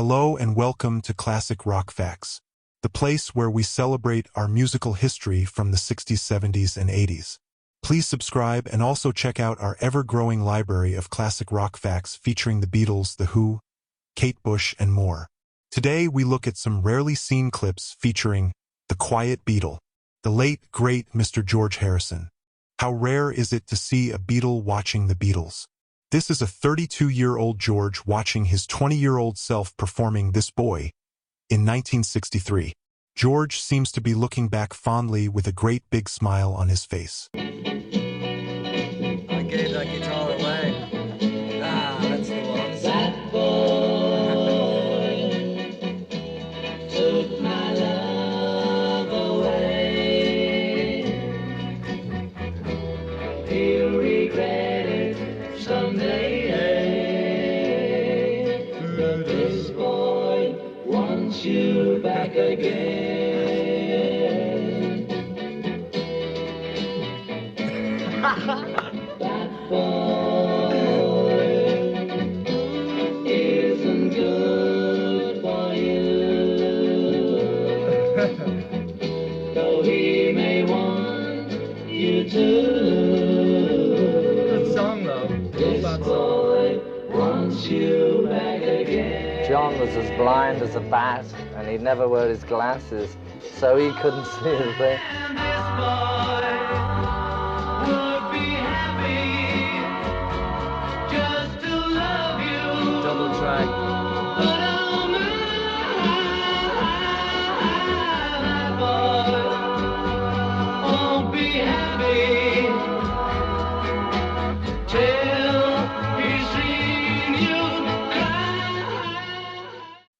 Hello and welcome to Classic Rock Facts, the place where we celebrate our musical history from the 60s, 70s, and 80s. Please subscribe and also check out our ever-growing library of classic rock facts featuring the Beatles, The Who, Kate Bush, and more. Today we look at some rarely seen clips featuring the quiet Beatle, the late, great Mr. George Harrison. How rare is it to see a Beatle watching the Beatles? This is a 32-year-old George watching his 20-year-old self performing This Boy in 1963. George seems to be looking back fondly with a great big smile on his face. I gave that guitar away. That's the one. That boy took my love away. He'll regret it someday. But this boy wants you back again. That boy isn't good for you. Though he may want you to. Good song though. This boy wants you back again. John was as blind as a bat, and he'd never wear his glasses, so he couldn't see a thing. And this boy would be happy just to love you. Double track. But oh my, that boy won't be happy till he's seen you cry.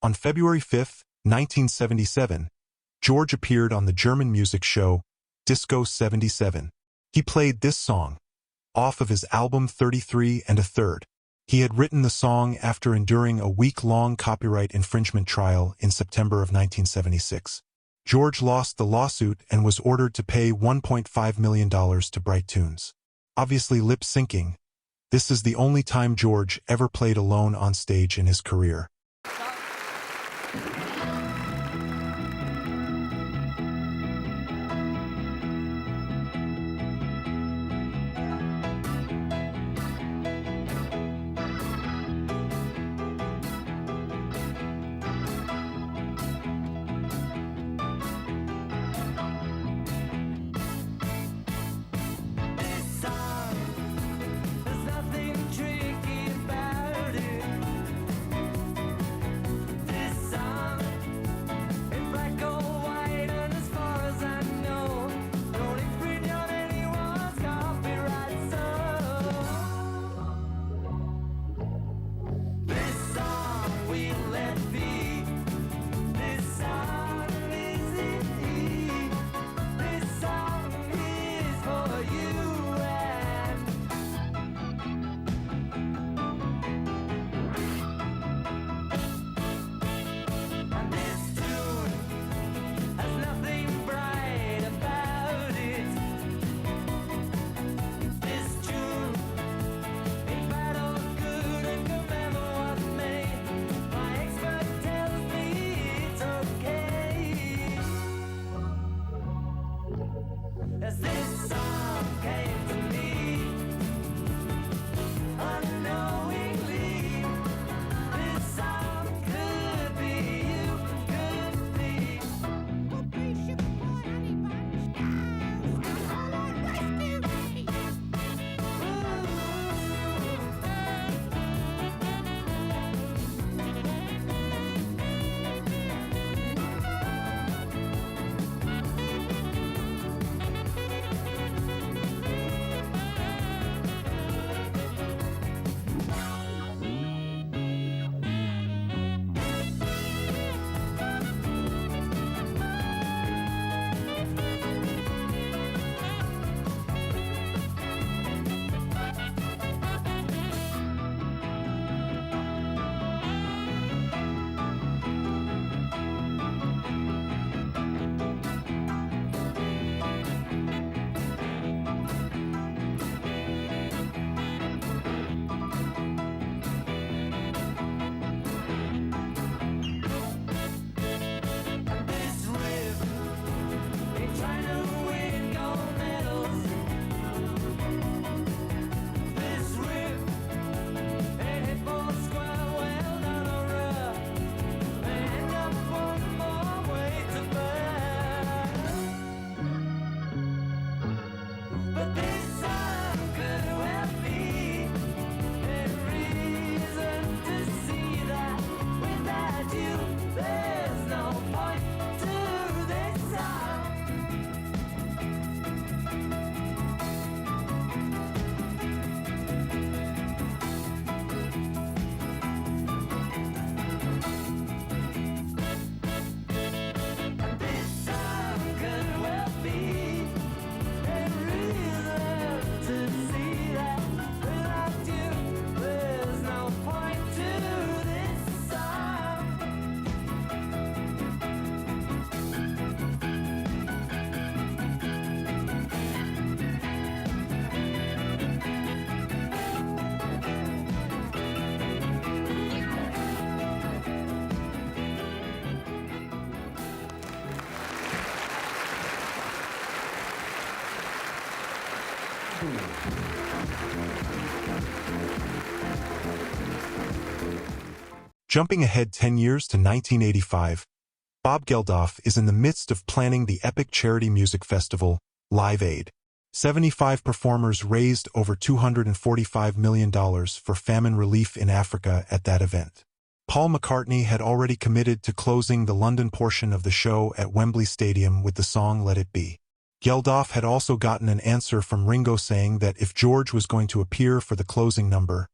On February 5, 1977, George appeared on the German music show Disco 77. He played this song, off of his album 33 and a Third. He had written the song after enduring a week-long copyright infringement trial in September of 1976. George lost the lawsuit and was ordered to pay $1.5 million to Bright Tunes. Obviously lip-syncing, this is the only time George ever played alone on stage in his career. There's nothing tricky about it. This song Jumping ahead 10 years to 1985, Bob Geldof is in the midst of planning the epic charity music festival, Live Aid. 75 performers raised over $245 million for famine relief in Africa at that event. Paul McCartney had already committed to closing the London portion of the show at Wembley Stadium with the song Let It Be. Geldof had also gotten an answer from Ringo saying that if George was going to appear for the closing number,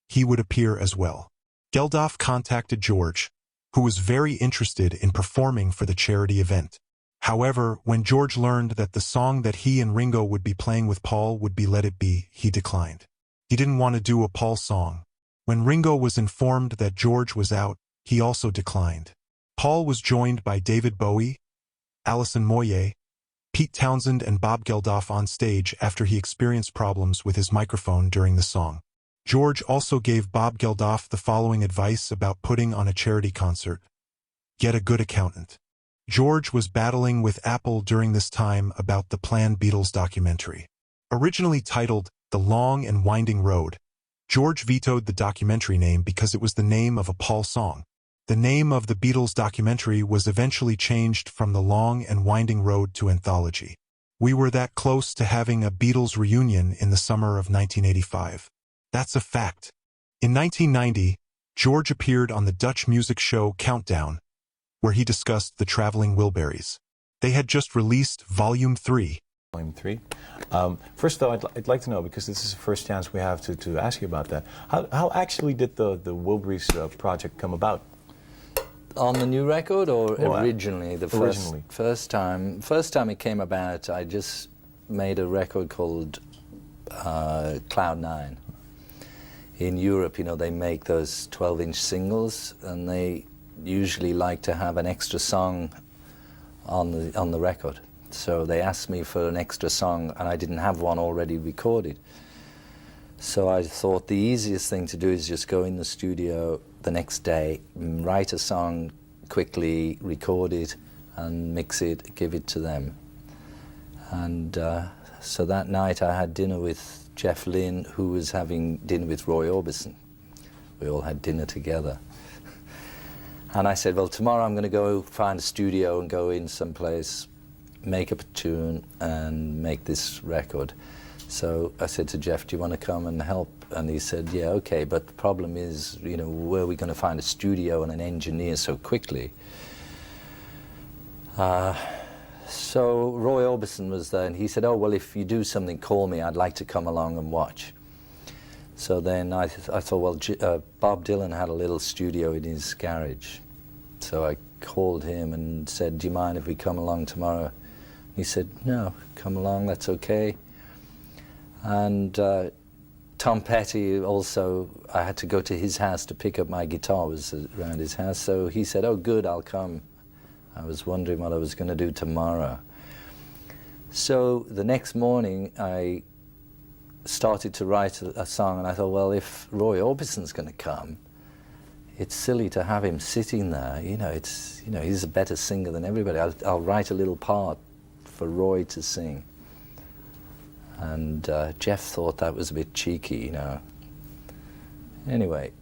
he would appear as well. Geldof contacted George, who was very interested in performing for the charity event. However, when George learned that the song that he and Ringo would be playing with Paul would be Let It Be, he declined. He didn't want to do a Paul song. When Ringo was informed that George was out, he also declined. Paul was joined by David Bowie, Alison Moyet, Pete Townsend and Bob Geldof on stage after he experienced problems with his microphone during the song. George also gave Bob Geldof the following advice about putting on a charity concert. Get a good accountant. George was battling with Apple during this time about the planned Beatles documentary. Originally titled The Long and Winding Road, George vetoed the documentary name because it was the name of a Paul song. The name of the Beatles documentary was eventually changed from The Long and Winding Road to Anthology. We were that close to having a Beatles reunion in the summer of 1985. That's a fact. In 1990, George appeared on the Dutch music show Countdown, where he discussed the Traveling Wilburys. They had just released Volume 3. Volume 3. First, though, I'd like to know, because this is the first chance we have to ask you about that, how actually did the Wilburys project come about? On the new record or Well, originally? Originally. First time it came about, I just made a record called Cloud 9. In Europe, you know, they make those 12-inch singles, and they usually like to have an extra song on the record. So they asked me for an extra song, and I didn't have one already recorded. So I thought the easiest thing to do is just go in the studio the next day, write a song quickly, record it, and mix it, give it to them. And so that night I had dinner with Jeff Lynne, who was having dinner with Roy Orbison. We all had dinner together. And I said, well, tomorrow I'm going to go find a studio and go in someplace, make up a tune, and make this record. So I said to Jeff, do you want to come and help? And he said, yeah, okay, but the problem is, you know, where are we going to find a studio and an engineer so quickly? So Roy Orbison was there, and he said, oh, well, if you do something, call me. I'd like to come along and watch. So then I thought, well, Bob Dylan had a little studio in his garage. So I called him and said, do you mind if we come along tomorrow? He said, no, come along, that's okay. And Tom Petty also, I had to go to his house to pick up my guitar, it was around his house. So he said, oh, good, I'll come. I was wondering what I was going to do tomorrow. So the next morning, I started to write a song, and I thought, well, if Roy Orbison's going to come, it's silly to have him sitting there. You know, he's a better singer than everybody. I'll write a little part for Roy to sing. And Jeff thought that was a bit cheeky, you know. Anyway,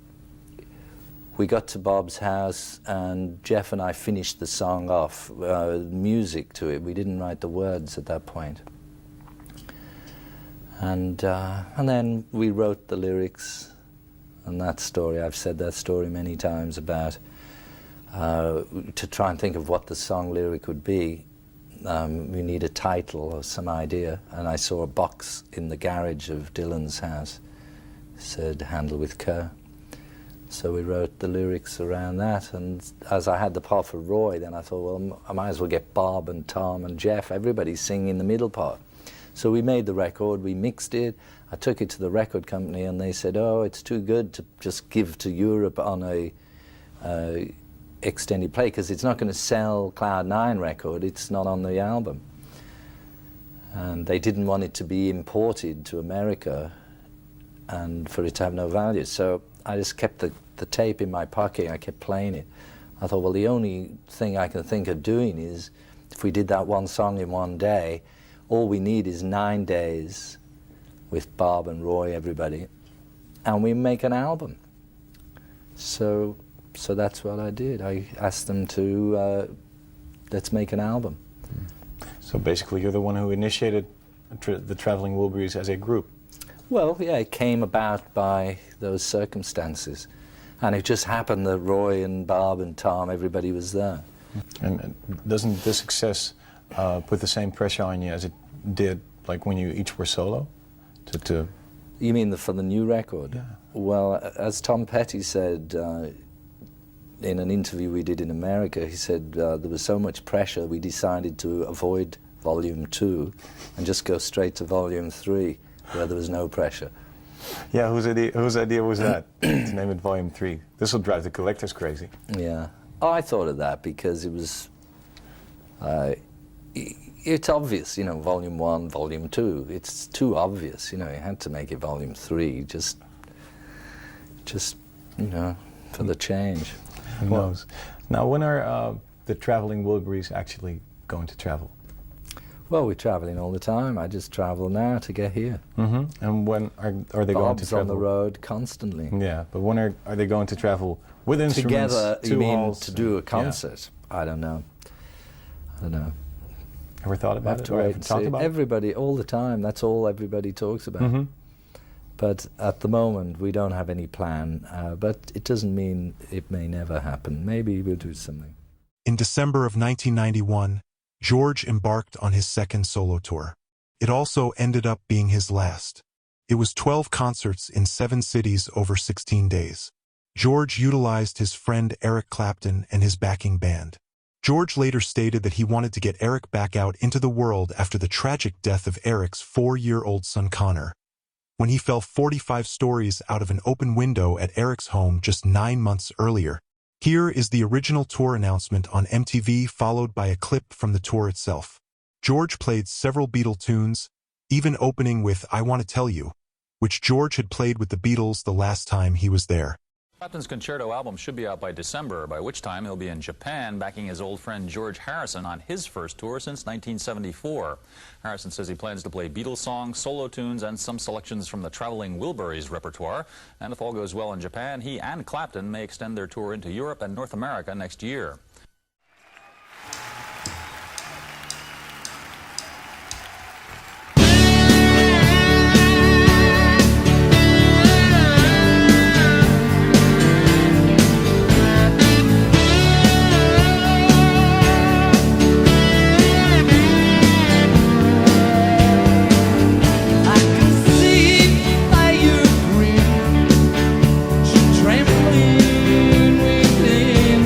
we got to Bob's house, and Jeff and I finished the song off, music to it. We didn't write the words at that point. And then we wrote the lyrics, and that story, I've said that story many times about, to try and think of what the song lyric would be, we need a title or some idea, and I saw a box in the garage of Dylan's house, said, handle with care. So we wrote the lyrics around that, and as I had the part for Roy, then I thought, well, I might as well get Bob and Tom and Jeff, everybody singing the middle part. So we made the record, we mixed it, I took it to the record company, and they said, oh, it's too good to just give to Europe on a extended play, because it's not going to sell Cloud 9 record, it's not on the album. And they didn't want it to be imported to America and for it to have no value. So I just kept the tape in my pocket, I kept playing it. I thought, well, the only thing I can think of doing is, if we did that one song in one day, all we need is 9 days with Bob and Roy, everybody, and we make an album. So that's what I did. I asked them to, let's make an album. So basically, you're the one who initiated the Traveling Wilburys as a group. Well, yeah, it came about by those circumstances. And it just happened that Roy and Bob and Tom, everybody was there. And doesn't this success put the same pressure on you as it did, like when you each were solo? You mean for the new record? Yeah. Well, as Tom Petty said in an interview we did in America, he said there was so much pressure we decided to avoid Volume 2 and just go straight to Volume 3, where there was no pressure. Yeah, whose idea was that, to name it Volume 3? This will drive the collectors crazy. Yeah. Oh, I thought of that because it was, it's obvious, you know, Volume 1, Volume 2. It's too obvious, you know, you had to make it Volume 3, just you know, for the change. Who knows? Now, when are the Traveling Wilburys actually going to travel? Well, we're traveling all the time. I just travel now to get here. Mm-hmm. And when are they going to Bob's travel? on the road constantly. Yeah, but when are they going to travel with instruments? Together, you to mean halls, to do a and- concert? Yeah. I don't know. Ever thought about Have it? to Or wait ever and talked see. about it? Everybody, all the time. That's all everybody talks about. Mhm. But at the moment, we don't have any plan. But it doesn't mean it may never happen. Maybe we'll do something. In December of 1991, George embarked on his second solo tour. It also ended up being his last. It was 12 concerts in 7 cities over 16 days. George utilized his friend Eric Clapton and his backing band. George later stated that he wanted to get Eric back out into the world after the tragic death of Eric's 4-year-old son Connor, when he fell 45 stories out of an open window at Eric's home just 9 months earlier. Here is the original tour announcement on MTV, followed by a clip from the tour itself. George played several Beatle tunes, even opening with I Want to Tell You, which George had played with the Beatles the last time he was there. Clapton's concerto album should be out by December, by which time he'll be in Japan backing his old friend George Harrison on his first tour since 1974. Harrison says he plans to play Beatles songs, solo tunes, and some selections from the Traveling Wilburys repertoire. And if all goes well in Japan, he and Clapton may extend their tour into Europe and North America next year. I can see by your grin, trembling within.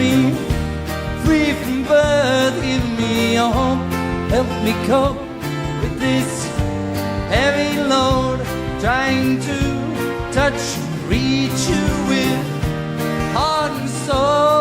me free from birth, give me a home, help me cope with this heavy load, trying to touch, reach you with heart and soul.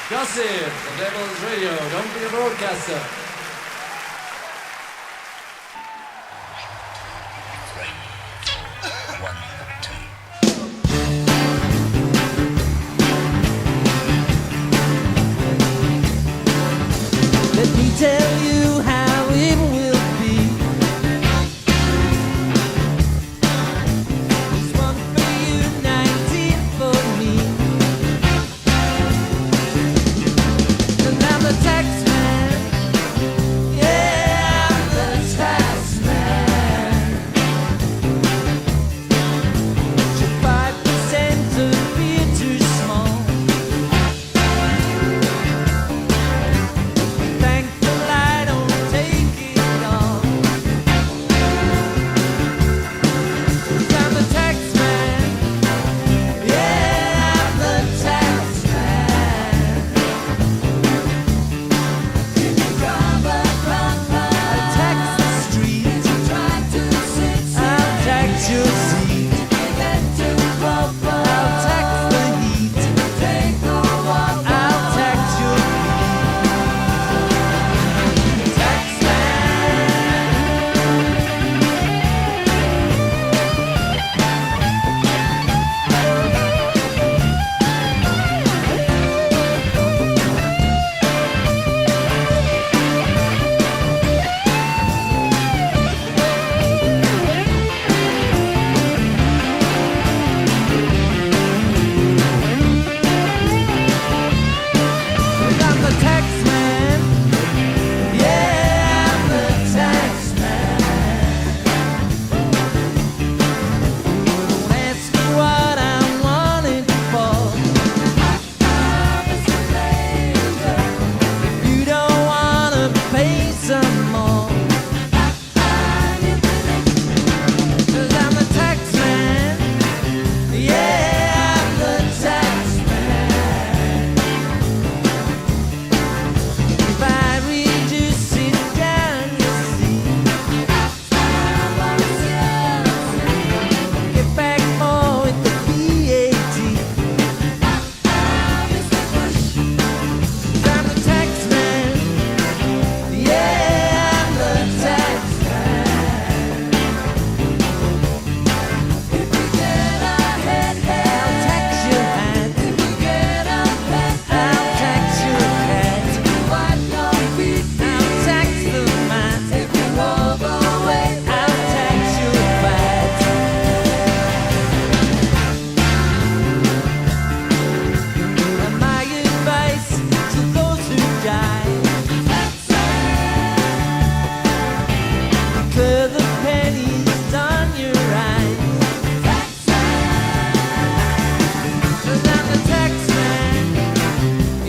Gossip, the Devil's Radio. Don't be a broadcaster. Let me tell you how it will be. There's one for you, 19 for me. And I'm the tax man. Yeah, I'm the tax man. Should 5% appear too small? Thankful I don't take it all. 'Cause I'm the tax man. Yeah, I'm the tax man. I'll tax the street. I'll tax your seat. I'll tax the heat. I'll tax your tax man. I'm the tax man. Yeah, I'm the tax man. Don't ask me what I'm wanting for. You don't wanna pay some more. 'Cause I'm the tax man. Yeah, I'm the tax man. If I reduce it down, you see, get back more with the VAT. 'Cause I'm the tax man. Yeah, I'm the tax man. I'll tax your hat. I'll tax your hat. I'll tax the mat. I'll tax your fat. And my advice to those who die: clear the pennies on your eyes. 'Cause I'm the tax man.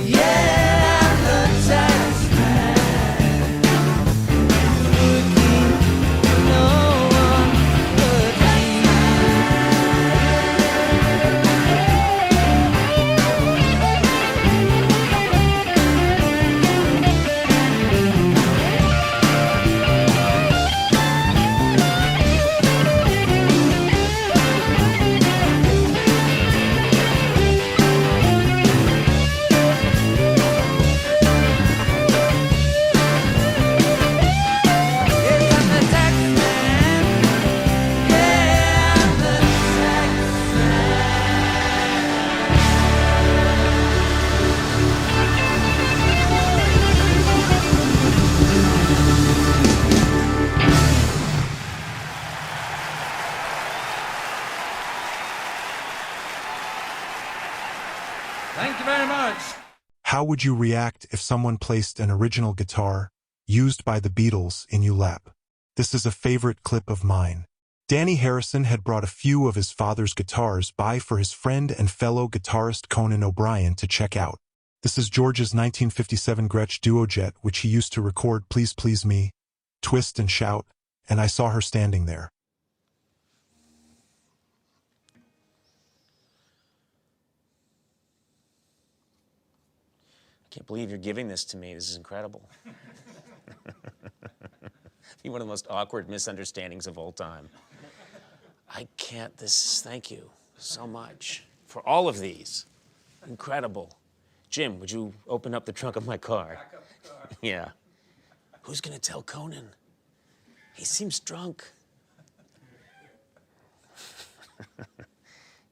Yeah, I'm the tax man. Looking, no one but me. Yes, I'm the tax man. Yeah, I'm the tax Thank you very much. How would you react if someone placed an original guitar used by the Beatles in your lap? This is a favorite clip of mine. Danny Harrison had brought a few of his father's guitars by for his friend and fellow guitarist Conan O'Brien to check out. This is George's 1957 Gretsch Duojet, which he used to record Please Please Me, Twist and Shout, and I Saw Her Standing There. I can't believe you're giving this to me. This is incredible. Be one of the most awkward misunderstandings of all time. I can't, thank you so much for all of these. Incredible. Jim, would you open up the trunk of my car? Yeah. Who's gonna tell Conan? He seems drunk.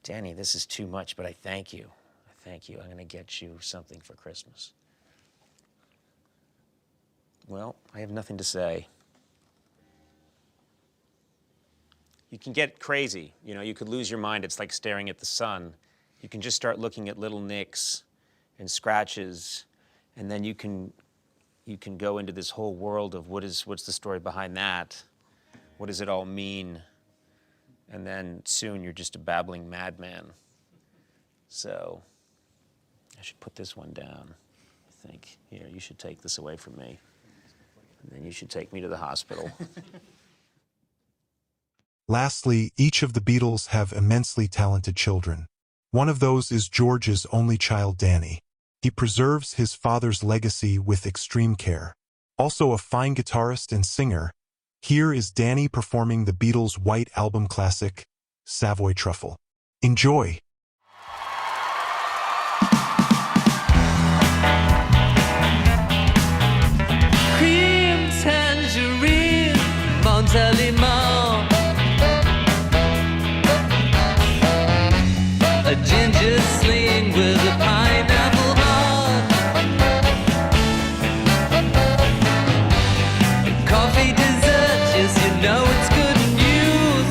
Danny, this is too much, but I thank you. I thank you. I'm gonna get you something for Christmas. Well, I have nothing to say. You can get crazy. You know, you could lose your mind. It's like staring at the sun. You can just start looking at little nicks and scratches, and then you can go into this whole world of what's the story behind that? What does it all mean? And then soon you're just a babbling madman. So I should put this one down. I think, here, you should take this away from me. And then you should take me to the hospital. Lastly, each of the Beatles have immensely talented children. One of those is George's only child, Danny. He preserves his father's legacy with extreme care. Also a fine guitarist and singer, here is Danny performing the Beatles' White Album classic, Savoy Truffle. Enjoy! Cream tangerine, Montelimon, a ginger sling with a pineapple heart, a coffee dessert, yes, you know it's good news,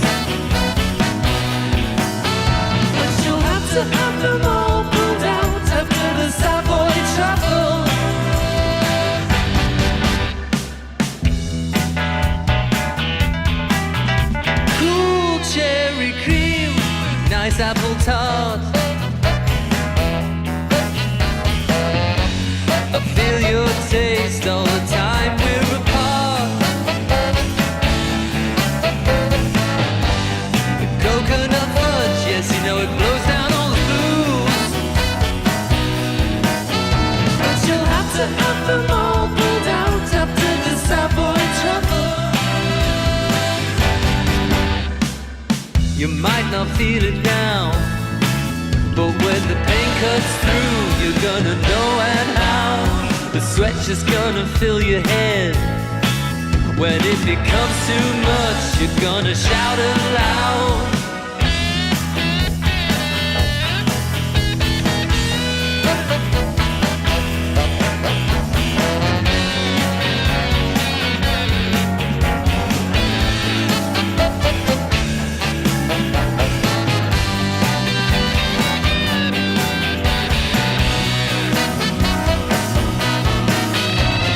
but you'll have to have them all pulled out after the Savoy Truffle. Cool cherry cream, nice apple tart, I feel your taste all the time we're apart. The coconut fudge, yes, you know it blows down all the booze, but you'll have to have them all pulled out after the Savoy Truffle. You might not feel it now, but when the pain cuts through, you're gonna know and how. The sweat's just gonna fill your head. When it becomes too much, you're gonna shout it loud.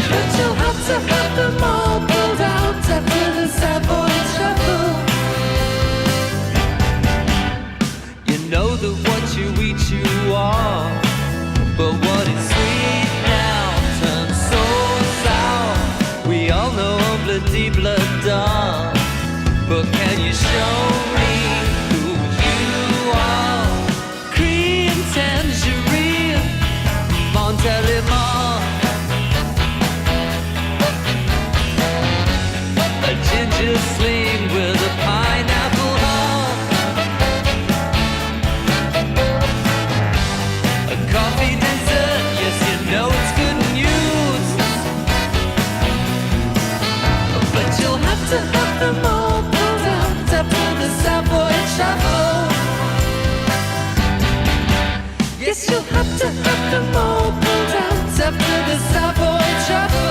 But you'll have to have them all pulled out after the Savoy Truffle. You know that what you eat you are, but what is sweet now turns so sour. We all know bloody blood dawn, but can you show me who you are? Cream tangerine, Montelimon, a ginger sling with a pineapple heart, a coffee dessert, yes, you know it's good news, but you'll have to have them all pulled out after the Savoy Truffle. Yes, you'll have to have them all pulled out after the Savoy Truffle.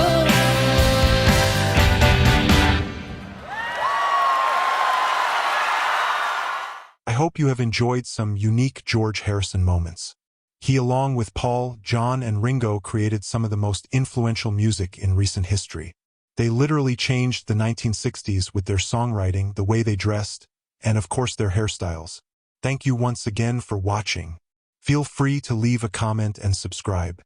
I hope you have enjoyed some unique George Harrison moments. He, along with Paul, John, and Ringo, created some of the most influential music in recent history. They literally changed the 1960s with their songwriting, the way they dressed, and of course their hairstyles. Thank you once again for watching. Feel free to leave a comment and subscribe.